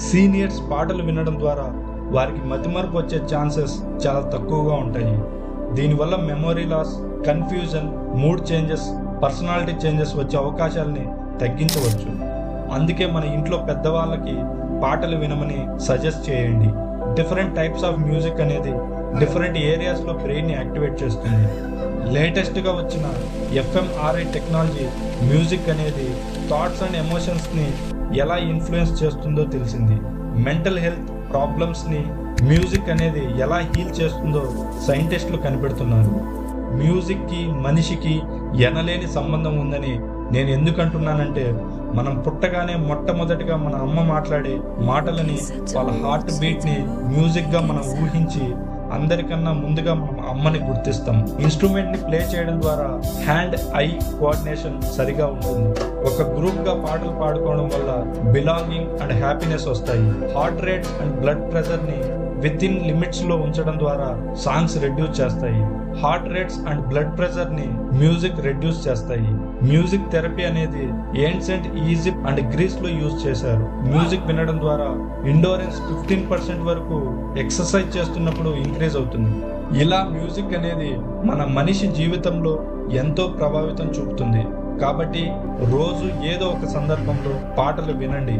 Seniors పాటలు వినడం ద్వారా వారికి మతిమరుపు వచ్చే ఛాన్సెస్ చాలా తక్కువగా ఉంటాయి. దీనివల్ల memory loss, confusion, mood changes, personality changes వచ్చే అవకాశాలని తగ్గించవచ్చు. అందుకే మన ఇంట్లో పెద్దవాళ్ళకి పాటలు వినమని సజెస్ట్ చేయండి. డిఫరెంట్ టైప్స్ ఆఫ్ మ్యూజిక్ అనేది డిఫరెంట్ ఏరియాస్లో బ్రెయిన్ని యాక్టివేట్ చేస్తుంది. లేటెస్ట్గా వచ్చిన ఎఫ్ఎంఆర్ఐ టెక్నాలజీ మ్యూజిక్ అనేది థాట్స్ అండ్ ఎమోషన్స్ని ఎలా ఇన్ఫ్లుయెన్స్ చేస్తుందో తెలిసింది. మెంటల్ హెల్త్ ప్రాబ్లమ్స్ని మ్యూజిక్ అనేది ఎలా హీల్ చేస్తుందో సైంటిస్టులు కనిపెడుతున్నారు. మ్యూజిక్కి మనిషికి ఎనలేని సంబంధం ఉందని నేను ఎందుకంటున్నానంటే, మనం పుట్టగానే మొట్టమొదటిగా మన అమ్మ మాట్లాడే మాటలని, వాళ్ళ హార్ట్ బీట్ని మ్యూజిక్గా మనం ఊహించి అందరికన్నా ముందుగా మనం అమ్మని గుర్తిస్తాం. ఇన్స్ట్రుమెంట్ ని ప్లే చేయడం ద్వారా హ్యాండ్ ఐ కోఆర్డినేషన్ సరిగా ఉంటుంది. ఒక గ్రూప్ గా పాటలు పాడుకోవడం వల్ల బిలాంగింగ్ అండ్ హ్యాపీనెస్ వస్తాయి. Heart rate and blood pressure ని విత్ ఇన్ లిమిట్స్ లో ఉంచడం ద్వారా సాంగ్స్ రెడ్యూస్ చేస్తాయి. Heart rates and blood pressure ని మ్యూజిక్ రెడ్యూస్ చేస్తాయి. మ్యూజిక్ థెరపీ అనేది ఏన్షియంట్ ఈజిప్ట్ అండ్ గ్రీస్ లో యూజ్ చేశారు. మ్యూజిక్ వినడం ద్వారా ఎండోరెన్స్ 15% వరకు ఎక్సర్సైజ్ చేస్తున్నప్పుడు ఇంక్రీజ్ అవుతుంది. ఇలా మ్యూజిక్ అనేది మన మనిషి జీవితంలో ఎంతో ప్రభావితం చూపుతుంది. కాబట్టి రోజు ఏదో ఒక సందర్భంలో పాటలు వినండి.